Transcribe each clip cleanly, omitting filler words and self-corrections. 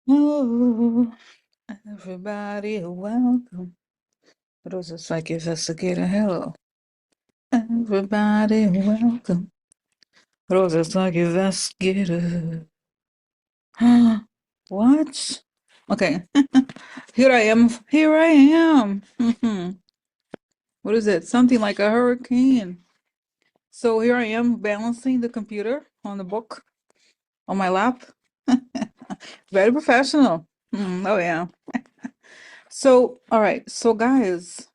Oh, everybody, welcome. Rosa Psych Investigator, hello. Everybody, welcome. Rosa Psych Investigator. What? Okay, here I am. Here I am. What is it? Something like a hurricane. So here I am balancing the computer on the book on my lap. Very professional. Oh, yeah. So, all right. So, guys,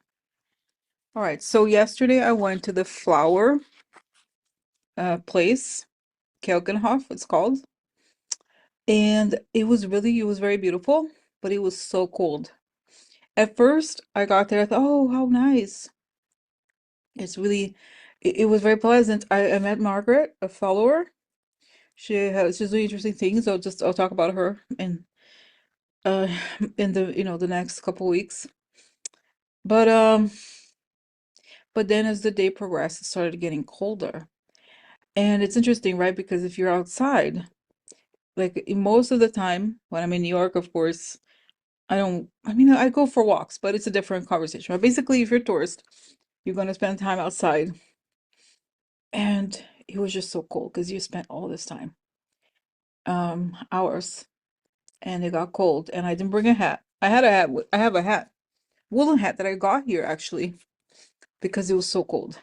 all right. So, yesterday I went to the flower place, Keukenhof, it's called. And it was very beautiful, but it was so cold. At first, I got there, I thought, oh, how nice. It's really, it was very pleasant. I met Margaret, a follower. She's doing interesting things. I'll talk about her uh in the next couple weeks. But but then as the day progressed, it started getting colder. And it's interesting, right? Because if you're outside, like most of the time when I'm in New York, of course, I mean, I go for walks, but it's a different conversation. But basically, if you're a tourist, you're going to spend time outside. And it was just so cold because you spent all this time, hours, and it got cold. And I didn't bring a hat. I had a hat. I have a hat, woolen hat that I got here actually because it was so cold.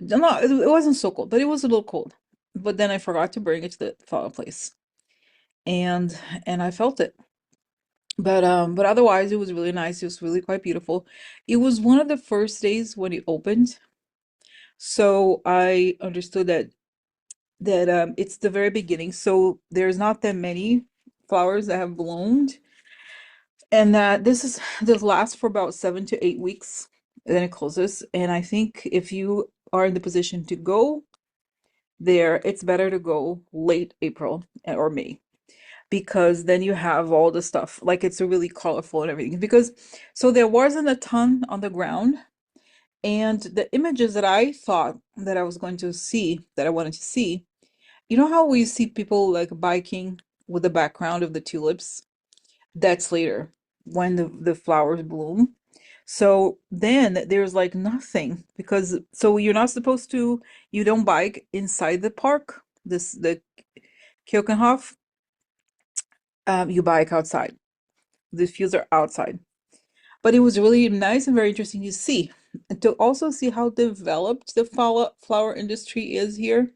No, it wasn't so cold, but it was a little cold. But then I forgot to bring it to the fireplace, and and I felt it. But otherwise, it was really nice. It was really quite beautiful. It was one of the first days when it opened. So I understood that it's the very beginning. So there's not that many flowers that have bloomed, and that this lasts for about 7 to 8 weeks, and then it closes. And I think if you are in the position to go there, it's better to go late April or May because then you have all the stuff. Like it's really colorful and everything. Because so there wasn't a ton on the ground. And the images that I thought that I was going to see, that I wanted to see, you know how we see people like biking with the background of the tulips? That's later when the flowers bloom. So then there's like nothing because so you're not supposed to, you don't bike inside the park, the Keukenhof, you bike outside. The fields are outside. But it was really nice and very interesting to see. And to also see how developed the flower industry is here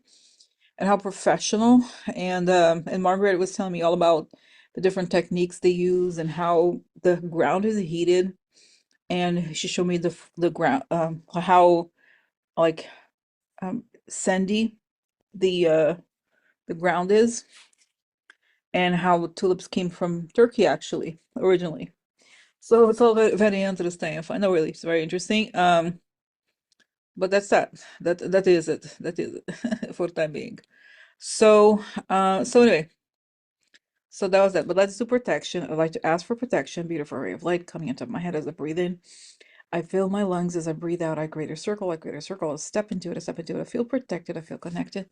and how professional. And Margaret was telling me all about the different techniques they use and how the ground is heated. And she showed me the ground how like sandy the ground is and how tulips came from Turkey actually originally. So it's all very interesting. I find it really it's very interesting. But that's that. That is it. That is it for the time being. So so anyway, so that was that. But let's do protection. I'd like to ask for protection. Beautiful ray of light coming into my head as I breathe in. I fill my lungs as I breathe out. I greater circle, I greater circle. I step into it, I step into it. I feel protected, I feel connected.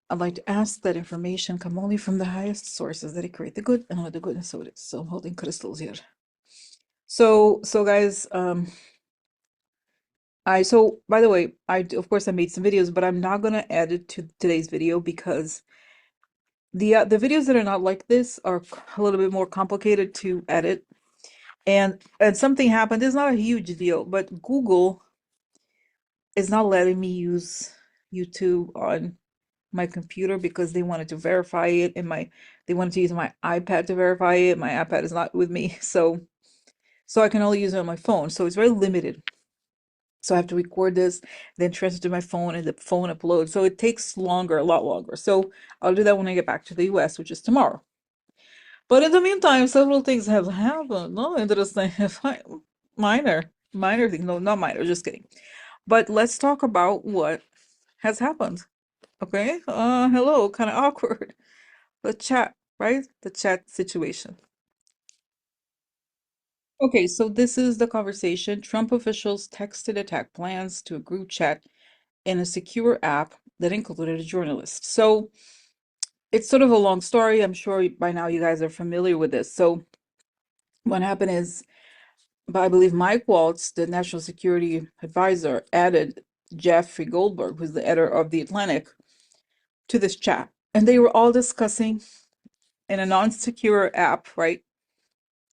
I'd like to ask that information come only from the highest sources that it create the good and let the goodness so it is. So I'm holding crystals here. So guys, by the way, of course I made some videos, but I'm not gonna add it to today's video because the videos that are not like this are a little bit more complicated to edit. And something happened. It's not a huge deal, but Google is not letting me use YouTube on my computer because they wanted to verify it and they wanted to use my iPad to verify it. My iPad is not with me, so I can only use it on my phone. So it's very limited. So I have to record this, then transfer to my phone, and the phone uploads. So it takes longer, a lot longer. So I'll do that when I get back to the US, which is tomorrow. But in the meantime, several things have happened. No, interesting. Minor things. No, not minor, just kidding. But let's talk about what has happened. Okay? Hello, kind of awkward. The chat, right? The chat situation. Okay, so this is the conversation. Trump officials texted attack plans to a group chat in a secure app that included a journalist. So it's sort of a long story. I'm sure by now you guys are familiar with this. So what happened is, but I believe Mike Waltz, the national security advisor, added Jeffrey Goldberg, who's the editor of The Atlantic, to this chat. And they were all discussing in a non-secure app, right?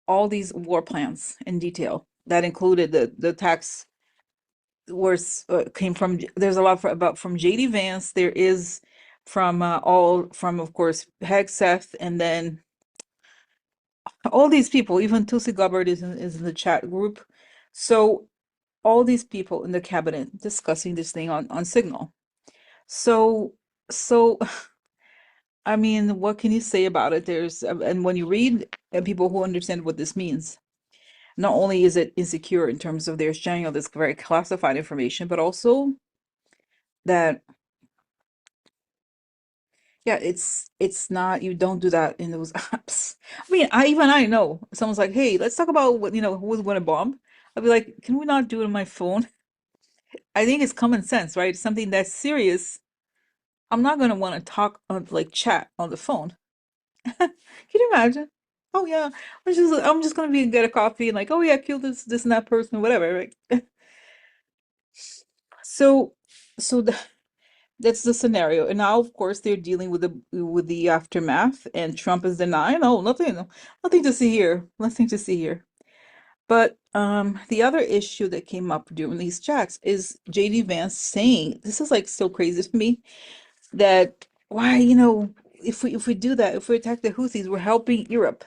All these war plans in detail. That included the tax wars came from. There's a lot about from JD Vance. There is from all from of course Hegseth, and then all these people. Even Tulsi Gabbard is in the chat group. So all these people in the cabinet discussing this thing on Signal. So so I mean, what can you say about it? There's and when you read and people who understand what this means, not only is it insecure in terms of their sharing all this very classified information, but also that yeah, it's not you don't do that in those apps. I mean, I know someone's like, hey, let's talk about what who was going to bomb. I'd be like, can we not do it on my phone? I think it's common sense, right? Something that's serious. I'm not gonna want to talk on like chat on the phone. Can you imagine? Oh yeah, I'm just gonna be get a coffee and like, oh yeah, kill this and that person, whatever, right? So so that's the scenario. And now of course they're dealing with the aftermath and Trump is denying, oh, nothing to see here. Nothing to see here. But the other issue that came up during these chats is JD Vance saying, this is like so crazy to me, that why, if we do that, if we attack the Houthis, we're helping Europe.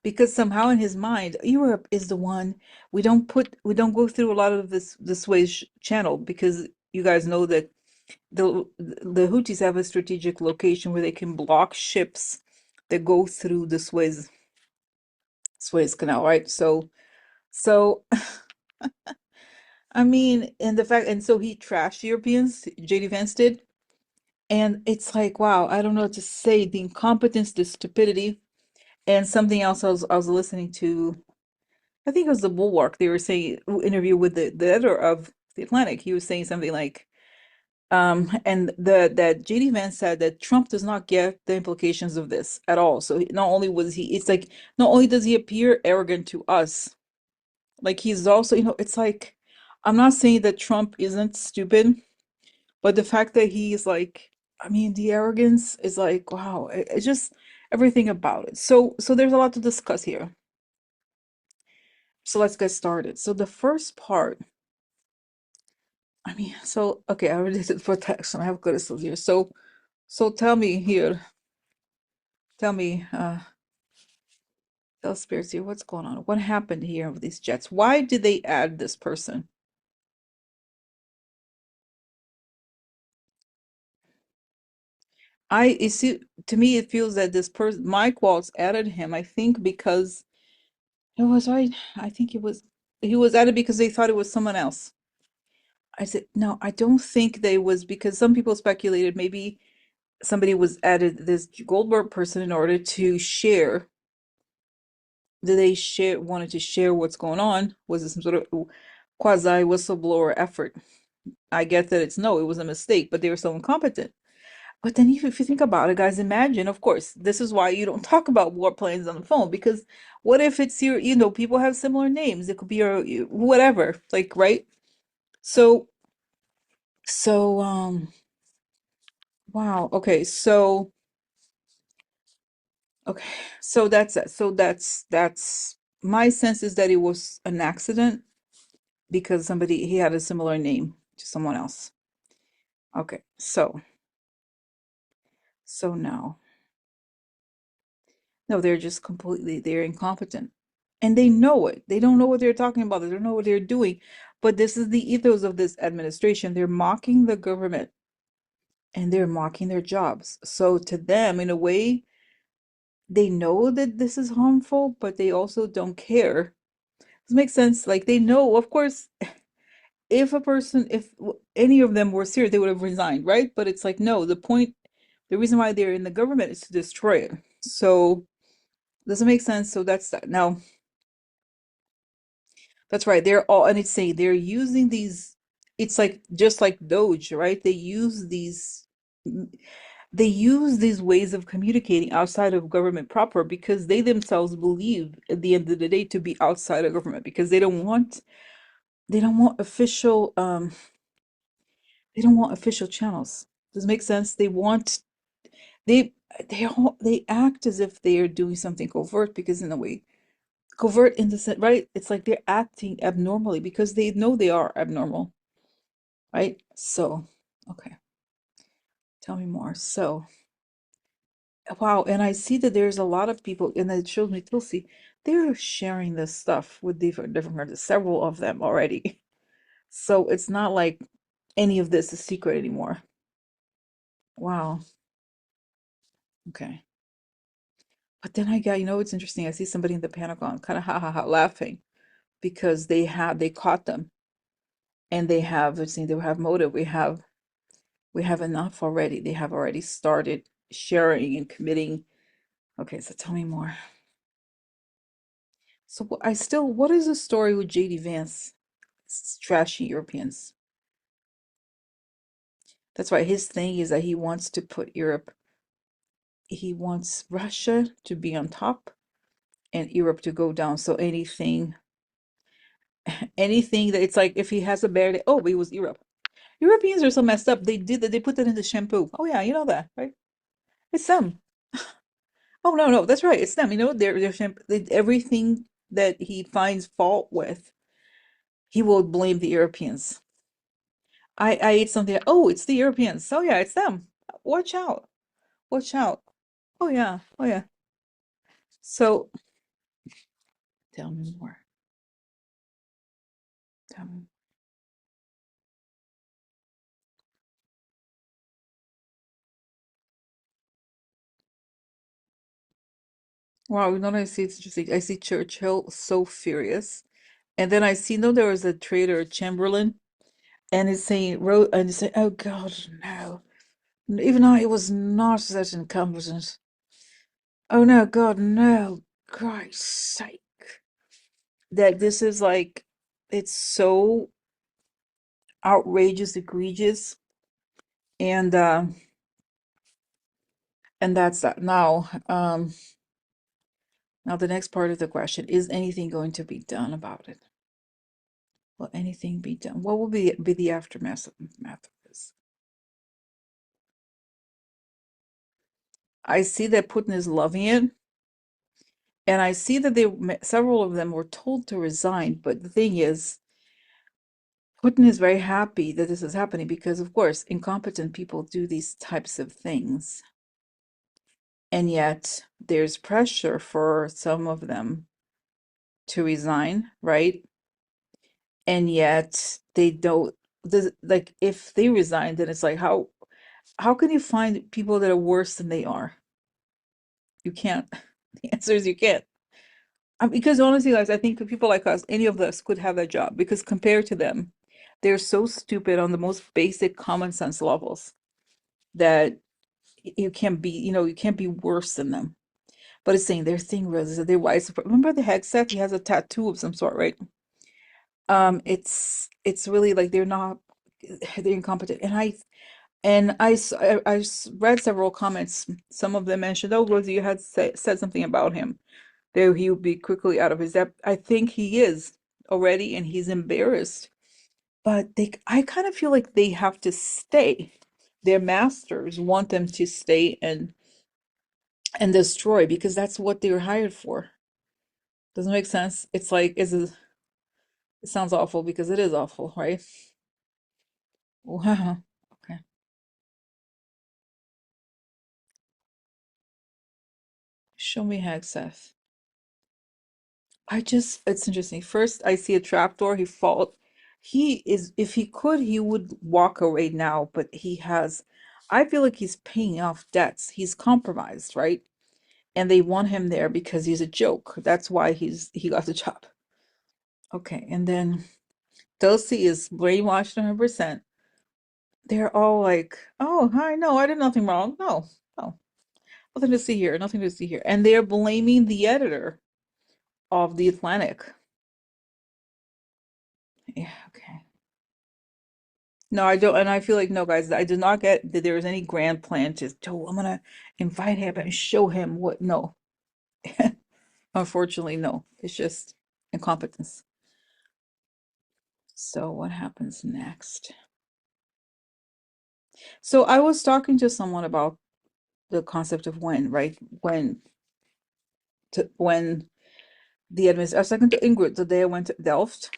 Because somehow in his mind, Europe is the one we don't go through a lot of this Suez channel because you guys know that the Houthis have a strategic location where they can block ships that go through the Suez Canal, right? So I mean, and the fact, and so he trashed Europeans, JD Vance did, and it's like, wow, I don't know what to say. The incompetence, the stupidity, and something else I was listening to. I think it was the Bulwark. They were saying interview with the editor of the Atlantic. He was saying something like, and that JD Vance said that Trump does not get the implications of this at all. So not only was he, it's like not only does he appear arrogant to us, like he's also, it's like I'm not saying that Trump isn't stupid, but the fact that he's like, I mean, the arrogance is like, wow, it's just everything about it. So there's a lot to discuss here. So let's get started. So the first part, I mean, so okay, I already did protection. I have good still here. So tell me here, tell me, tell spirits here, what's going on? What happened here with these jets? Why did they add this person? You see, to me, it feels that this person, Mike Waltz, added him. I think because it was right. I think he was added because they thought it was someone else. I said, no, I don't think they was because some people speculated maybe somebody was added this Goldberg person in order to share. Did they share wanted to share what's going on? Was it some sort of quasi whistleblower effort? I get that it's no, it was a mistake, but they were so incompetent. But then if you think about it, guys, imagine, of course, this is why you don't talk about warplanes on the phone, because what if it's people have similar names. It could be your whatever, like, right? So, so wow, okay, so that's it. So that's my sense is that it was an accident because he had a similar name to someone else. Okay, so now. No, they're incompetent. And they know it. They don't know what they're talking about. They don't know what they're doing. But this is the ethos of this administration. They're mocking the government and they're mocking their jobs. So to them, in a way, they know that this is harmful, but they also don't care. This makes sense. Like they know, of course, if any of them were serious, they would have resigned, right? But it's like, no, the reason why they're in the government is to destroy it. So does it make sense? So that's that. Now, that's right. They're all, and it's saying they're using these, it's like just like Doge, right? They use these. they use these ways of communicating outside of government proper because they themselves believe at the end of the day to be outside of government because they don't want official they don't want official channels. Does it make sense? They they act as if they are doing something covert because in a way covert in the sense, right? It's like they're acting abnormally because they know they are abnormal, right? So, okay, tell me more. So, wow, and I see that there's a lot of people, and it shows me Tulsi, they're sharing this stuff with different countries, several of them already. So it's not like any of this is secret anymore. Wow. Okay. But then I got, it's interesting. I see somebody in the Pentagon kind of ha ha ha laughing because they caught them and they have, let's see, they have motive. We have enough already. They have already started sharing and committing. Okay, so tell me more. So what is the story with JD Vance trashing Europeans? That's why his thing is that he wants to put Europe, he wants Russia to be on top and Europe to go down. So anything that it's like if he has a bad day, oh, it was Europe. Europeans are so messed up. They did that. They put that in the shampoo. Oh yeah, you know that, right? It's them. Oh no, no, that's right. It's them. They're shampoo. Everything that he finds fault with, he will blame the Europeans. I ate something. Oh, it's the Europeans. Oh yeah, it's them. Watch out. Watch out. Oh yeah. Oh yeah. So tell me more. Tell me. Wow, I see it's interesting. I see Churchill so furious. And then I see no there was a traitor, Chamberlain, and it's saying wrote and it's saying, oh God, no. Even though he was not that incompetent. Oh no, God, no. Christ's sake. That this is like it's so outrageous, egregious, and that's that. Now the next part of the question, is anything going to be done about it? Will anything be done? What will be the aftermath of this? I see that Putin is loving it, and I see that several of them were told to resign. But the thing is, Putin is very happy that this is happening because, of course, incompetent people do these types of things, and yet there's pressure for some of them to resign, right? And yet they don't. Like if they resign, then it's like how can you find people that are worse than they are? You can't. The answer is you can't. Because honestly, guys, I think people like us, any of us could have that job because compared to them, they're so stupid on the most basic common sense levels that you can't be, you can't be worse than them. But it's saying their thing was that they're Weiss. Remember the Hegseth? He has a tattoo of some sort, right? It's really like they're incompetent. And I read several comments. Some of them mentioned, oh, Rosie, you had said something about him. That he would be quickly out of his depth. I think he is already, and he's embarrassed. But I kind of feel like they have to stay. Their masters want them to stay and destroy because that's what they were hired for. Doesn't make sense. It's like it sounds awful because it is awful, right? Wow. Okay. Show me Hegseth. It's interesting. First, I see a trapdoor. If he could, he would walk away now, but I feel like he's paying off debts. He's compromised, right? And they want him there because he's a joke. That's why he got the job. Okay, and then Dulcie is brainwashed 100%. They're all like, oh, hi, no, I did nothing wrong. No, no, nothing to see here, nothing to see here. And they're blaming the editor of The Atlantic. Yeah, okay. No, I don't, and I feel like no, guys, I did not get that there was any grand plan to, oh, I'm gonna invite him and show him what. No, unfortunately, no. It's just incompetence. So what happens next? So I was talking to someone about the concept of when, right? When the administration, I was talking to Ingrid the day I went to Delft.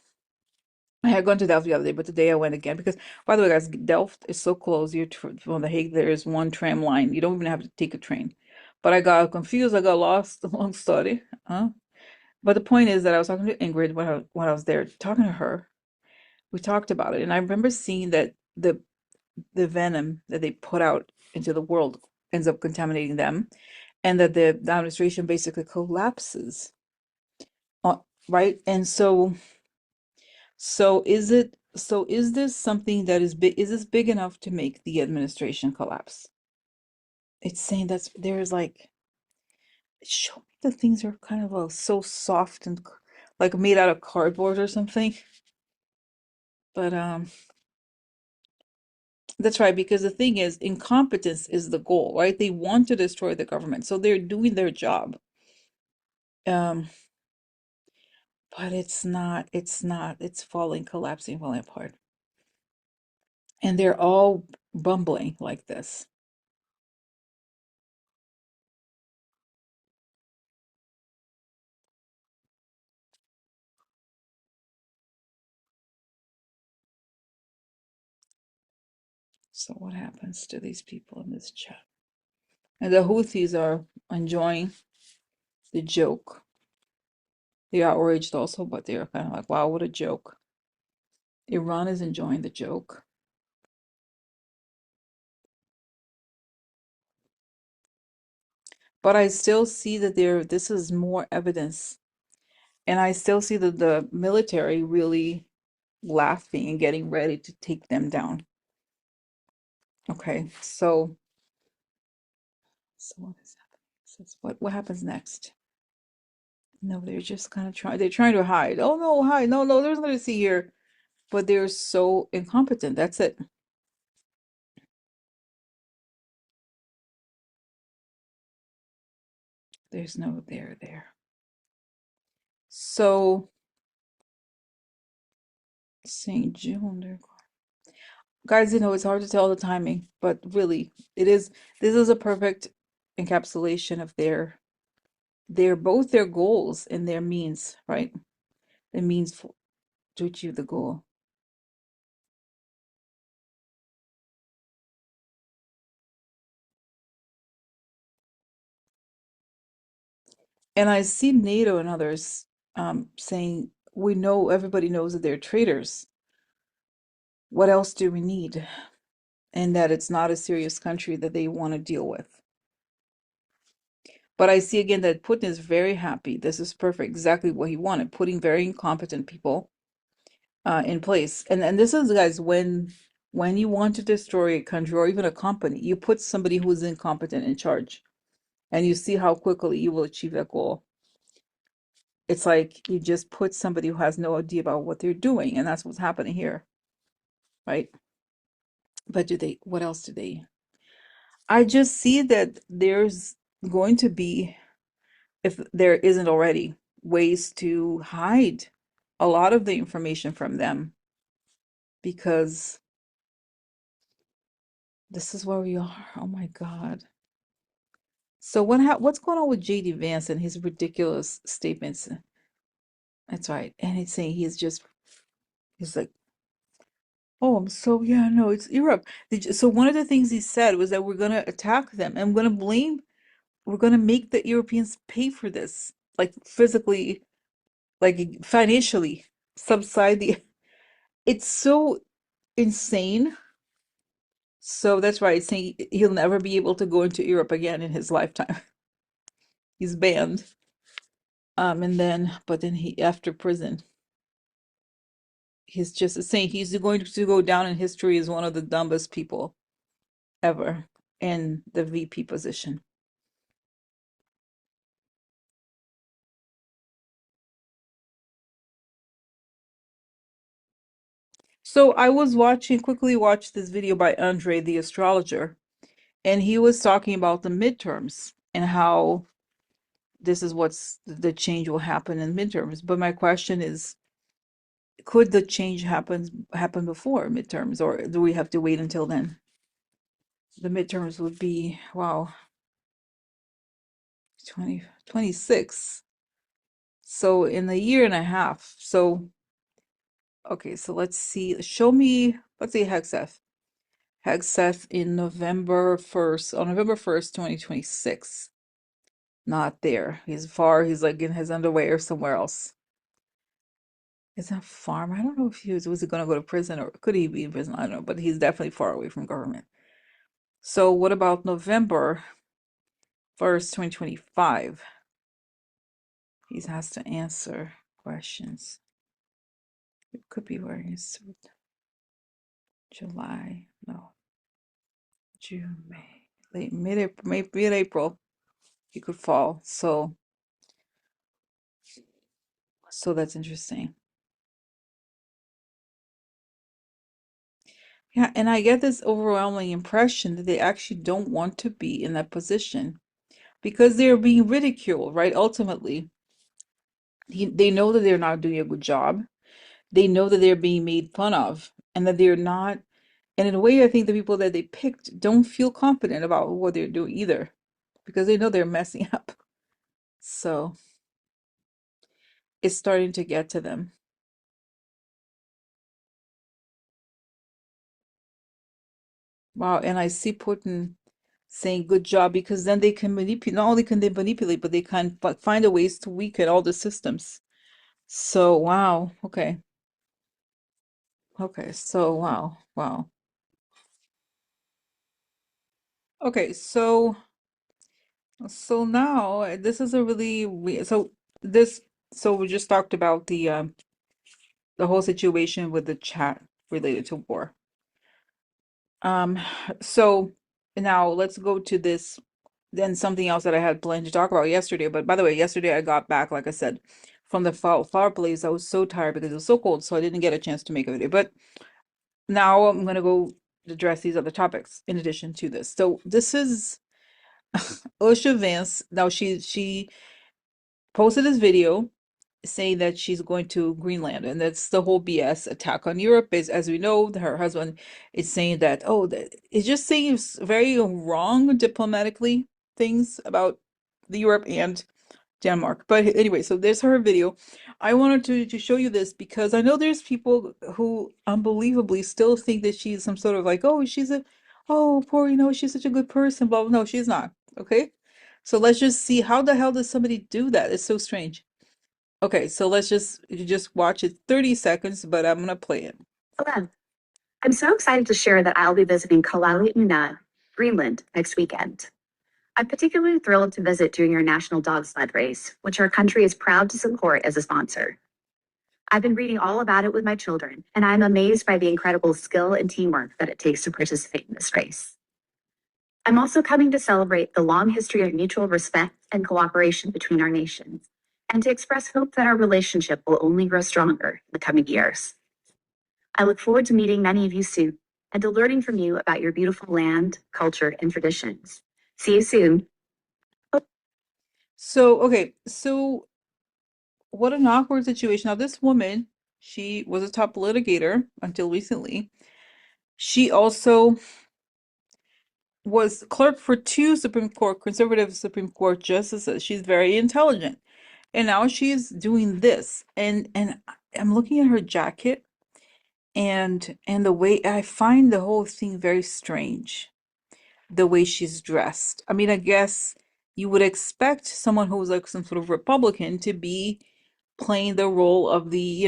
I had gone to Delft the other day, but today I went again because, by the way, guys, Delft is so close. You from The Hague, there is one tram line. You don't even have to take a train. But I got confused. I got lost. Long story. But the point is that I was talking to Ingrid when I was there, talking to her. We talked about it, and I remember seeing that the venom that they put out into the world ends up contaminating them, and that the administration basically collapses. Uh, right? And so is this something that is big? Is this big enough to make the administration collapse? It's saying that's there's like show me the things are kind of so soft and like made out of cardboard or something. But that's right, because the thing is incompetence is the goal, right? They want to destroy the government. So they're doing their job. Um, but it's falling, collapsing, falling apart. And they're all bumbling like this. So what happens to these people in this chat? And the Houthis are enjoying the joke. They're outraged also, but they're kind of like, wow, what a joke. Iran is enjoying the joke. But I still see that this is more evidence. And I still see that the military really laughing and getting ready to take them down. Okay, so what is happening? What happens next? No, they're just kind of they're trying to hide. Oh no, hide. No, no, there's nothing to see here. But they're so incompetent. That's it. There's no there there. So St. June, guys, it's hard to tell the timing, but really, it is. This is a perfect encapsulation of their both their goals and their means, right? The means to achieve the goal. And I see NATO and others saying, we know everybody knows that they're traitors. What else do we need? And that it's not a serious country that they want to deal with. But I see again that Putin is very happy. This is perfect, exactly what he wanted, putting very incompetent people in place. And this is, guys, when you want to destroy a country or even a company, you put somebody who's incompetent in charge, and you see how quickly you will achieve that goal. It's like you just put somebody who has no idea about what they're doing, and that's what's happening here, right? But what else do they? I just see that there's going to be, if there isn't already, ways to hide a lot of the information from them because this is where we are. Oh my God. So what's going on with JD Vance and his ridiculous statements? That's right. And it's saying he's like, oh, yeah, no, it's Europe. So one of the things he said was that we're gonna attack them and we're gonna make the Europeans pay for this, like physically, like financially subside the it's so insane. So that's right, it's saying he'll never be able to go into Europe again in his lifetime. He's banned. But then he after prison, he's just saying he's going to go down in history as one of the dumbest people ever in the VP position. So I was quickly watched this video by Andre the astrologer, and he was talking about the midterms and how this is what's the change will happen in midterms. But my question is, could the change happen before midterms, or do we have to wait until then? The midterms would be, wow, 2026. So in a year and a half. So okay, so let's see. Show me, let's see, Hegseth. Hegseth in November 1st, on November 1st, 2026. Not there. He's far, he's like in his underwear or somewhere else. Is that farm? I don't know if was he gonna go to prison or could he be in prison? I don't know, but he's definitely far away from government. So what about November 1st, 2025? He has to answer questions. It could be where he's July, no, June, May, late mid-April, he could fall. So that's interesting. Yeah, and I get this overwhelming impression that they actually don't want to be in that position because they're being ridiculed, right? Ultimately, they know that they're not doing a good job. They know that they're being made fun of and that they're not. And in a way, I think the people that they picked don't feel confident about what they're doing either because they know they're messing up. So it's starting to get to them. Wow. And I see Putin saying good job because then they can manipulate, not only can they manipulate, but they can find a ways to weaken all the systems. So, wow. Okay. Okay. So, wow. Wow. Okay. So now this is a really weird. This, so we just talked about the whole situation with the chat related to war. Um, so now let's go to this, then something else that I had planned to talk about yesterday. But by the way, yesterday I got back, like I said, from the fireplace. I was so tired because it was so cold, so I didn't get a chance to make a video. But now I'm gonna go address these other topics in addition to this. So this is Usha Vance. Now she posted this video saying that she's going to Greenland, and that's the whole BS attack on Europe. Is, as we know, her husband is saying that, oh, it's just saying very wrong diplomatically things about the Europe and Denmark. But anyway, so there's her video. I wanted to show you this because I know there's people who unbelievably still think that she's some sort of like, oh, oh, poor, she's such a good person, blah, blah. No, she's not. Okay. So let's just see, how the hell does somebody do that? It's so strange. Okay, so let's just watch it 30 seconds, but I'm gonna play it. Hello. I'm so excited to share that I'll be visiting Kalaalleq, Greenland, next weekend. I'm particularly thrilled to visit during our national dog sled race, which our country is proud to support as a sponsor. I've been reading all about it with my children, and I'm amazed by the incredible skill and teamwork that it takes to participate in this race. I'm also coming to celebrate the long history of mutual respect and cooperation between our nations, and to express hope that our relationship will only grow stronger in the coming years. I look forward to meeting many of you soon and to learning from you about your beautiful land, culture, and traditions. See you soon. Okay, so what an awkward situation. Now, this woman, she was a top litigator until recently. She also was clerk for two conservative Supreme Court justices. She's very intelligent. And now she's doing this. And I'm looking at her jacket and the way I find the whole thing very strange, the way she's dressed. I mean, I guess you would expect someone who's like some sort of Republican to be playing the role of the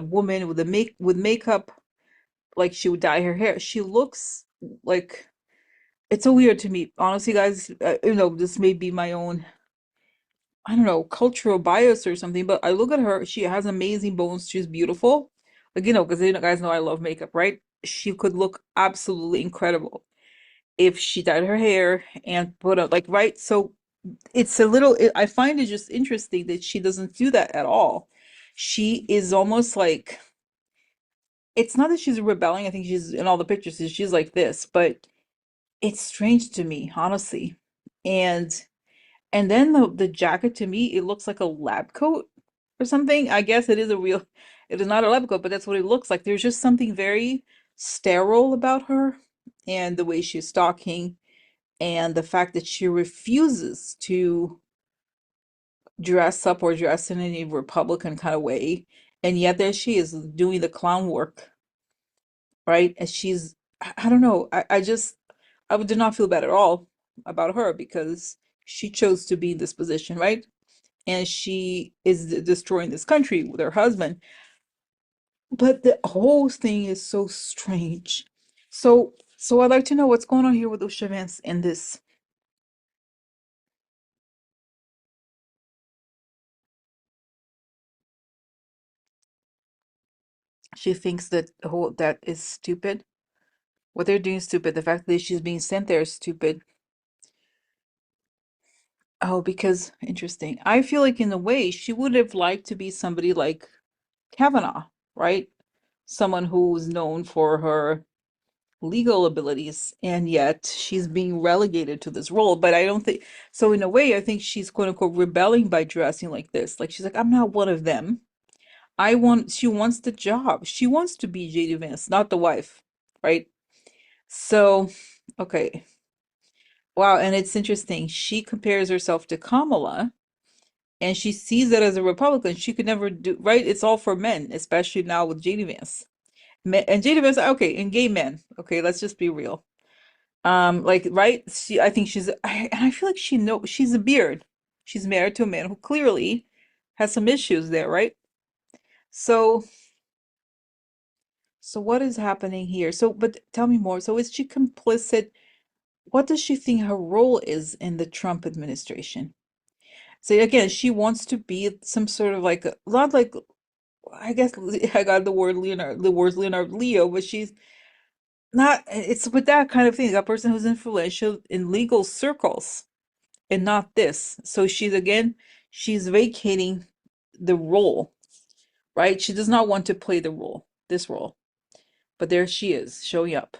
woman with with makeup, like she would dye her hair. She looks like, it's so weird to me. Honestly, guys, this may be my own, I don't know, cultural bias or something, but I look at her, she has amazing bones, she's beautiful. Like, because guys know I love makeup, right? She could look absolutely incredible if she dyed her hair and put up, like, right? So it's I find it just interesting that she doesn't do that at all. She is almost like it's not that she's rebelling. I think she's in all the pictures, she's like this, but it's strange to me, honestly. And then the jacket to me, it looks like a lab coat or something. I guess it is not a lab coat, but that's what it looks like. There's just something very sterile about her and the way she's talking and the fact that she refuses to dress up or dress in any Republican kind of way. And yet there she is doing the clown work, right? And I don't know. I did not feel bad at all about her because she chose to be in this position, right? And she is destroying this country with her husband. But the whole thing is so strange. So I'd like to know what's going on here with Usha Vance in this. She thinks that the whole that is stupid. What they're doing is stupid. The fact that she's being sent there is stupid. Oh, because interesting. I feel like in a way she would have liked to be somebody like Kavanaugh, right? Someone who's known for her legal abilities, and yet she's being relegated to this role. But I don't think so. In a way, I think she's quote unquote rebelling by dressing like this. Like she's like, I'm not one of them. She wants the job. She wants to be JD Vance, not the wife, right? So, okay. Wow, and it's interesting. She compares herself to Kamala, and she sees that as a Republican. She could never do, right? It's all for men, especially now with JD Vance. And JD Vance, okay, and gay men. Okay, let's just be real. Like, right? I think and I feel like she's a beard. She's married to a man who clearly has some issues there, right? So, so what is happening here? So, but tell me more. So, is she complicit? What does she think her role is in the Trump administration? So again, she wants to be some sort of like not like I guess I got the words Leonard Leo, but she's not. It's with that kind of thing, a person who's influential in legal circles and not this. So she's vacating the role, right? She does not want to play this role, but there she is showing up.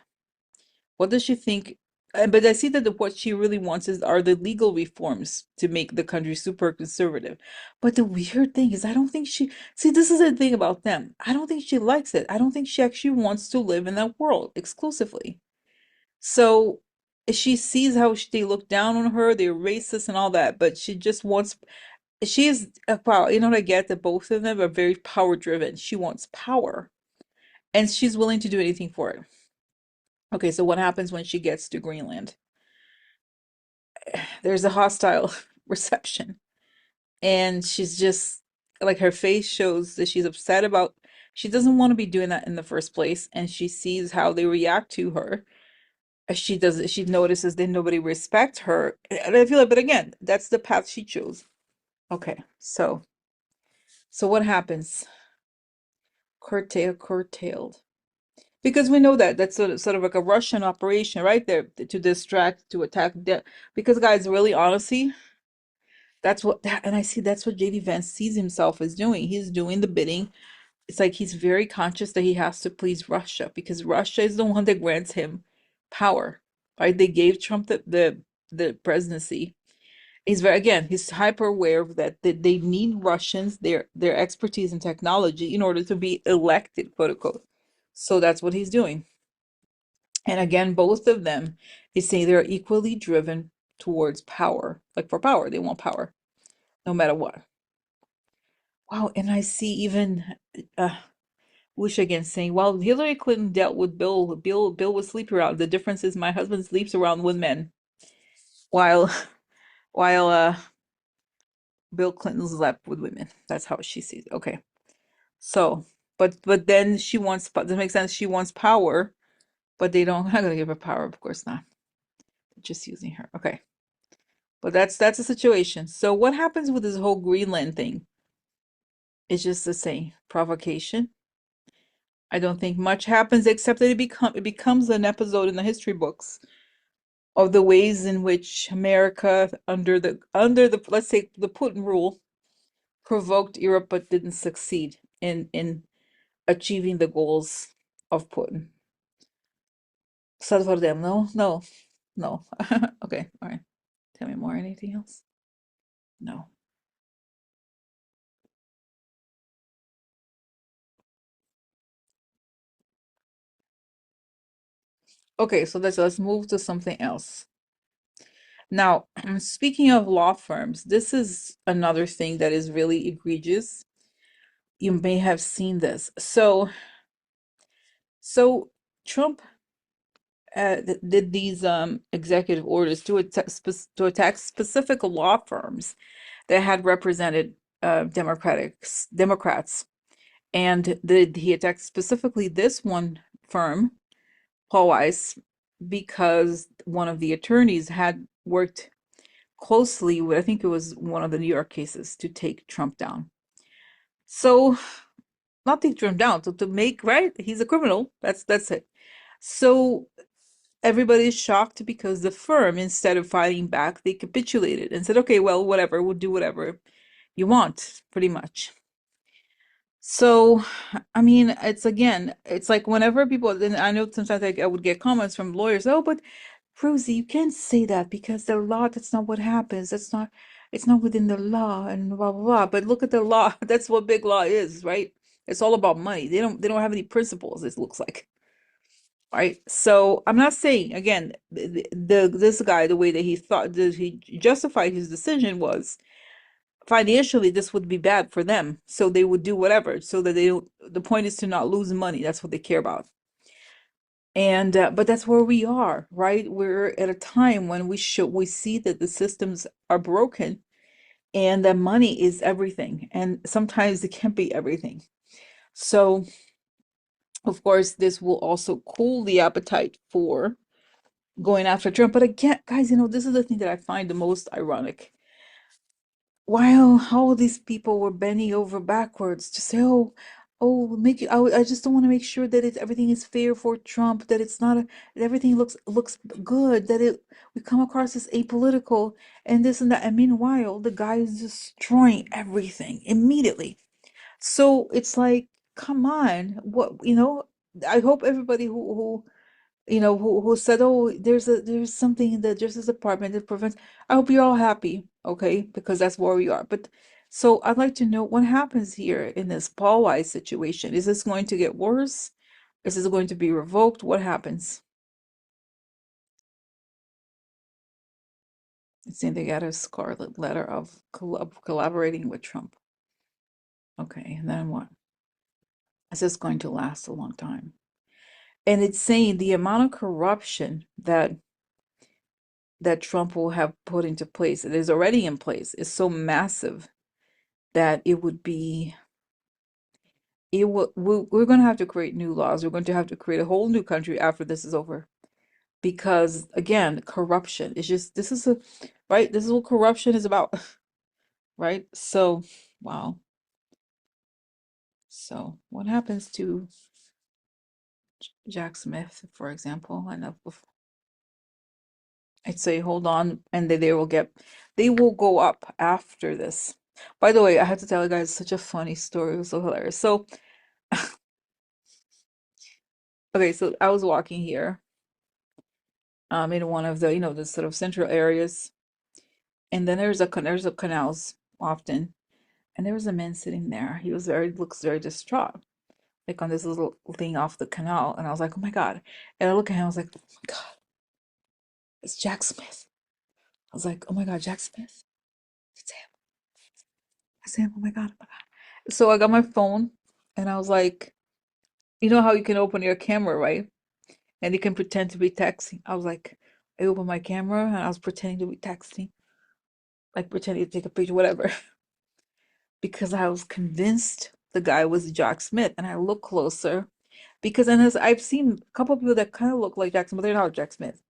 What does she think? But I see that what she really wants are the legal reforms to make the country super conservative. But the weird thing is, I don't think see, this is the thing about them. I don't think she likes it. I don't think she actually wants to live in that world exclusively. So she sees how they look down on her, they're racist and all that, but she is a power. You know what I get that both of them are very power driven. She wants power and she's willing to do anything for it. Okay, so what happens when she gets to Greenland? There's a hostile reception, and she's just like her face shows that she's upset about. She doesn't want to be doing that in the first place, and she sees how they react to her. She notices that nobody respects her, and I feel like, but again, that's the path she chose. Okay, so what happens? Curtailed. Because we know that that's sort of like a Russian operation right there to distract, to attack. Because guys, really, honestly, and I see that's what JD Vance sees himself as doing. He's doing the bidding. It's like he's very conscious that he has to please Russia because Russia is the one that grants him power, right? They gave Trump the presidency. He's hyper aware of that they need Russians, their expertise in technology in order to be elected, quote unquote. So that's what he's doing. And again, both of them, they say they're equally driven towards power. Like for power, they want power, no matter what. Wow, and I see even uh Wish again saying, while Hillary Clinton dealt with Bill would sleep around. The difference is my husband sleeps around with men, while while Bill Clinton slept with women. That's how she sees it. Okay. So, but then she wants, that makes sense. She wants power, but they don't, not gonna give her power, of course not. They're just using her. Okay. But that's the situation. So what happens with this whole Greenland thing? It's just the same provocation. I don't think much happens except that it becomes an episode in the history books of the ways in which America under the let's say the Putin rule provoked Europe but didn't succeed in achieving the goals of Putin. Sad for them. No, no, no. Okay, all right. Tell me more. Anything else? No. Okay, so let's move to something else. Now, speaking of law firms, this is another thing that is really egregious. You may have seen this. So Trump did these executive orders to attack specific law firms that had represented Democrats, and he attacked specifically this one firm, Paul Weiss, because one of the attorneys had worked closely with, I think it was one of the New York cases, to take Trump down. So, not take Trump down, to make, right? He's a criminal. That's it. So everybody's shocked because the firm, instead of fighting back, they capitulated and said, okay, well, whatever, we'll do whatever you want, pretty much. So, I mean, it's again, it's like whenever people, and I know sometimes I would get comments from lawyers, oh, but Rosie, you can't say that because the law, that's not what happens. It's not within the law and blah, blah, blah. But look at the law. That's what big law is, right? It's all about money. They don't have any principles, it looks like. Right. So I'm not saying again, this guy, the way that he thought that he justified his decision was financially this would be bad for them. So they would do whatever so that they don't, the point is to not lose money. That's what they care about. And but that's where we are, right? We're at a time when we see that the systems are broken and that money is everything. And sometimes it can't be everything. So of course, this will also cool the appetite for going after Trump. But again, guys, this is the thing that I find the most ironic. While all these people were bending over backwards to say, oh, make it, I just don't want to make sure that everything is fair for Trump, that it's not that everything looks good, that we come across as apolitical and this and that. And meanwhile, the guy is destroying everything immediately. So it's like, come on, I hope everybody who said, "Oh, there's something in the Justice Department that prevents." I hope you're all happy, okay? Because that's where we are. But so I'd like to know what happens here in this Paul Weiss situation. Is this going to get worse? Is this going to be revoked? What happens? It's saying they got a scarlet letter of collaborating with Trump. Okay, and then what? Is this going to last a long time? And it's saying the amount of corruption that Trump will have put into place, it is already in place, is so massive that we're going to have to create new laws. We're going to have to create a whole new country after this is over. Because again, corruption is just, right? This is what corruption is about, right? So, wow. So, what happens to Jack Smith, for example? I know I'd say hold on, and they will go up after this. By the way, I have to tell you guys such a funny story. It was so hilarious. So, okay, so I was walking here, in one of the, the sort of central areas, and then there's a canals often, and there was a man sitting there. He looks very distraught, like on this little thing off the canal, and I was like, oh my God. And I look at him, I was like, oh my God, it's Jack Smith. I was like, oh my God, Jack Smith. It's him. It's him. Oh my God, oh my God. So I got my phone and I was like, you know how you can open your camera, right? And you can pretend to be texting. I was like, I opened my camera and I was pretending to be texting, like pretending to take a picture, whatever, because I was convinced the guy was Jack Smith. And I looked closer because, and as I've seen a couple of people that kind of look like Jack Smith, but they're not Jack Smith.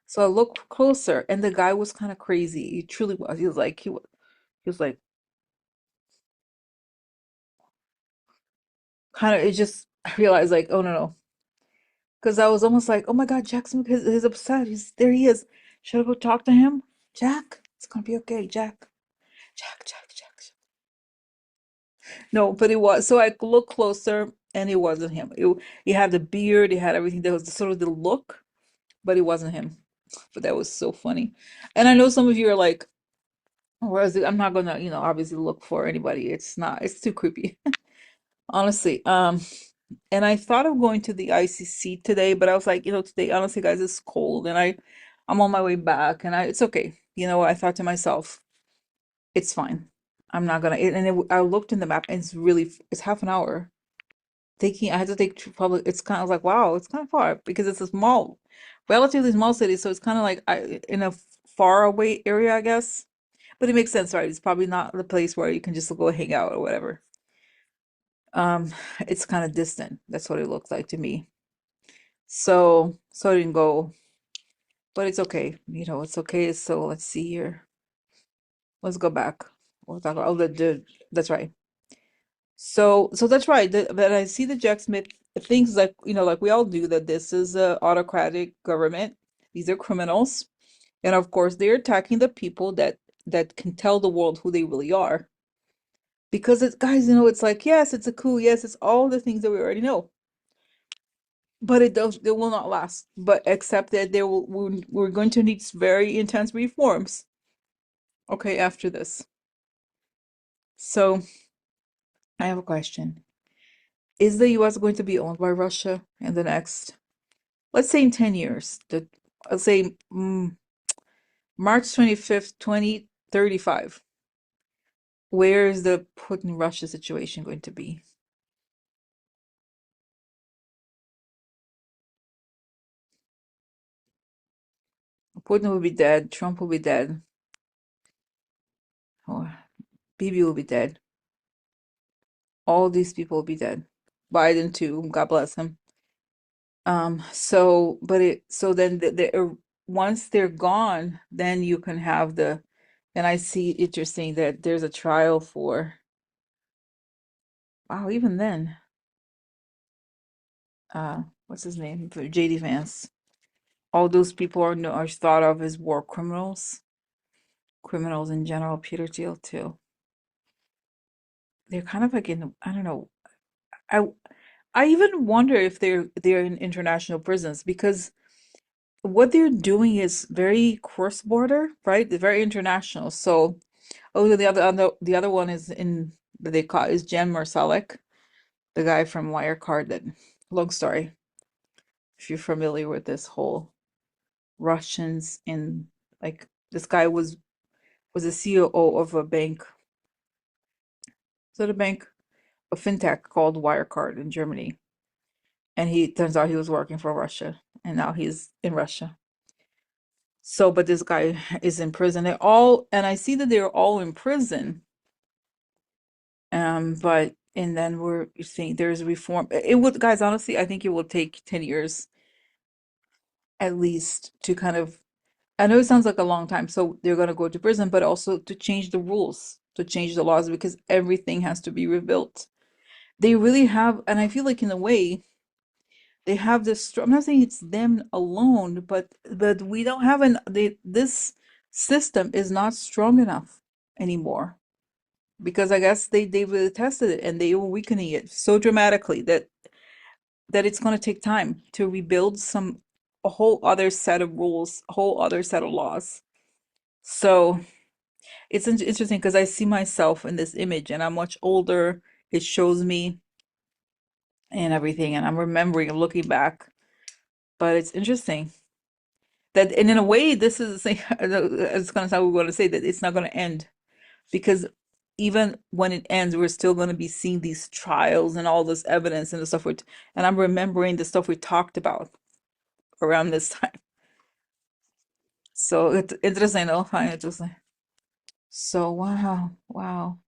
So I looked closer and the guy was kind of crazy. He truly was. He was like kind of, it just, I realized like, oh no. Because I was almost like, oh my God, Jack Smith is upset. There he is. Should I go talk to him? Jack, it's gonna be okay, Jack. Jack. No, but it was. So I looked closer and it wasn't him. He had the beard, he had everything. There was sort of the look, but it wasn't him. But that was so funny. And I know some of you are like, whereas I'm not gonna, obviously look for anybody. It's not, it's too creepy, honestly. And I thought of going to the ICC today, but I was like, today, honestly, guys, it's cold, and I'm on my way back, and it's okay. I thought to myself, it's fine. I'm not gonna. I looked in the map, and it's half an hour. I had to take public. It's kind of like, wow, it's kind of far because it's a relatively small city, so it's kind of like in a far away area, I guess. But it makes sense, right? It's probably not the place where you can just go hang out or whatever. Um, it's kind of distant. That's what it looked like to me. So I didn't go, but it's okay. It's okay. So let's see here. Let's go back. We'll talk about that's right. So that's right. But I see the Jack Smith thinks like, like we all do, that this is a autocratic government. These are criminals. And of course, they're attacking the people that can tell the world who they really are. Because it's guys, it's like, yes, it's a coup. Yes, it's all the things that we already know. But it will not last. But except that we're going to need very intense reforms. Okay, after this. So I have a question. Is the US going to be owned by Russia in the next, let's say in 10 years? Let's say March 25th, 2035. Where is the Putin Russia situation going to be? Putin will be dead, Trump will be dead, or Bibi will be dead. All these people will be dead. Biden too, God bless him. So then once they're gone, then you can have and I see it, you're saying that there's a trial for, wow, even then, what's his name? For JD Vance. All those people are thought of as war criminals, criminals in general. Peter Thiel too. They're kind of like I don't know. I I even wonder if they're in international prisons because what they're doing is very cross-border, right? They're very international. So, the other one is in that they call is Jan Marsalek, the guy from Wirecard. That long story. If you're familiar with this whole Russians in like this guy was a CEO of a bank. So the bank, a fintech called Wirecard in Germany, and he turns out he was working for Russia, and now he's in Russia. So, but this guy is in prison. And I see that they're all in prison. But and then we're seeing there's reform. It would, guys, honestly, I think it will take 10 years at least to kind of, I know it sounds like a long time, so they're going to go to prison, but also to change the rules, to change the laws, because everything has to be rebuilt. They really have, and I feel like in a way, they have this, I'm not saying it's them alone, but we don't have this system is not strong enough anymore because I guess they really tested it and they were weakening it so dramatically that it's going to take time to rebuild a whole other set of rules, a whole other set of laws. So it's interesting because I see myself in this image and I'm much older. It shows me and everything, and I'm remembering and looking back. But it's interesting that, and in a way, this is the thing. It's gonna sound, we're going to say that it's not going to end because even when it ends, we're still going to be seeing these trials and all this evidence and the stuff and I'm remembering the stuff we talked about around this time. So it's interesting, I find it interesting. So wow, wow.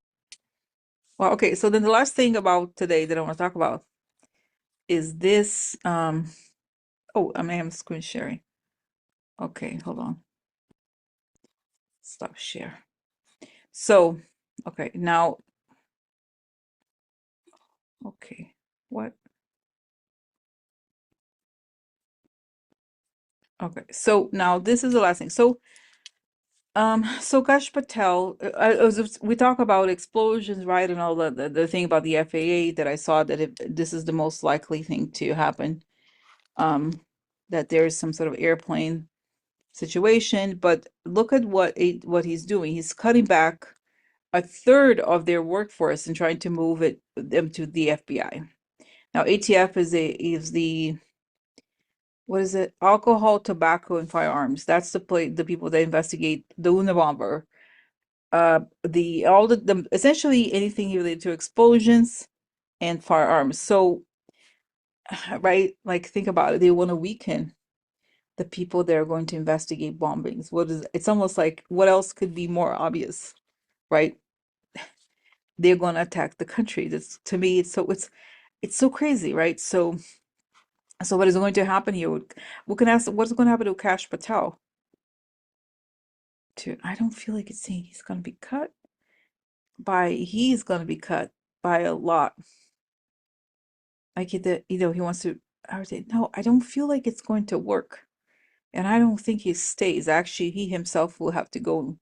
Well, okay. So then the last thing about today that I want to talk about is this. Oh, I am screen sharing. Okay, hold on. Stop share. So, okay, now, okay, what? Okay, so now this is the last thing. So, So Kash Patel, we talk about explosions, right, and all the thing about the FAA that I saw that this is the most likely thing to happen. Um, that there is some sort of airplane situation, but look at what he's doing. He's cutting back a third of their workforce and trying to move them to the FBI. Now, ATF is the what is it? Alcohol, tobacco, and firearms. That's the people that investigate the Unabomber. The all the essentially anything related to explosions and firearms. So, right, like think about it. They want to weaken the people that are going to investigate bombings. It's almost like what else could be more obvious, right? They're going to attack the country. That's to me, it's so crazy, right? So what is going to happen here? We can ask what's going to happen to Kash Patel? I don't feel like it's saying he's going to be cut by a lot. I get that, he wants to, I would say, no, I don't feel like it's going to work. And I don't think he stays. Actually, he himself will have to go.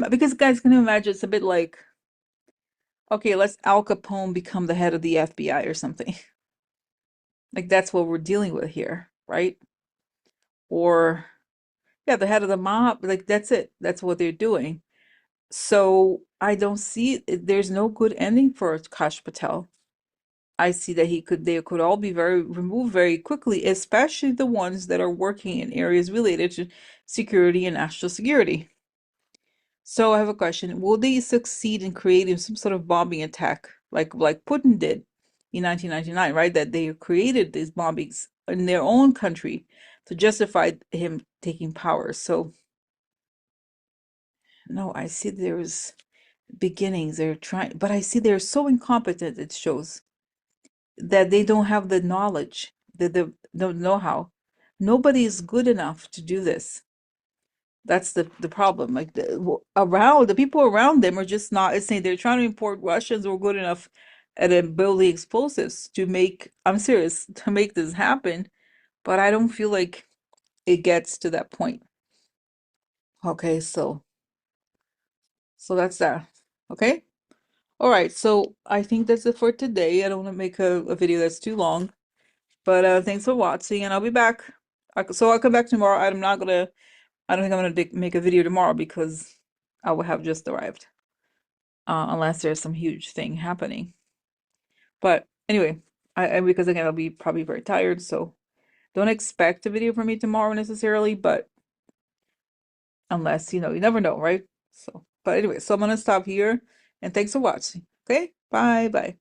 Because guys, can you imagine? It's a bit like, okay, let's Al Capone become the head of the FBI or something. Like that's what we're dealing with here, right? Or yeah, the head of the mob, like that's it. That's what they're doing. So I don't see there's no good ending for Kash Patel. I see that they could all be very removed very quickly, especially the ones that are working in areas related to security and national security. So I have a question. Will they succeed in creating some sort of bombing attack like Putin did in 1999, right? That they created these bombings in their own country to justify him taking power. So no, I see there's beginnings. They're trying, but I see they're so incompetent, it shows that they don't have the knowledge, the know-how. Nobody is good enough to do this. That's the problem. Like the people around them are just not. It's saying they're trying to import Russians who are good enough at building explosives to make. I'm serious to make this happen, but I don't feel like it gets to that point. Okay, so that's that. Okay. All right. So I think that's it for today. I don't want to make a video that's too long. But thanks for watching, and I'll be back. So I'll come back tomorrow. I don't think I'm gonna make a video tomorrow because I will have just arrived, unless there's some huge thing happening. But anyway, because again I'll be probably very tired, so don't expect a video from me tomorrow necessarily. But unless you never know, right? So, but anyway, so I'm gonna stop here, and thanks for watching. Okay, bye bye.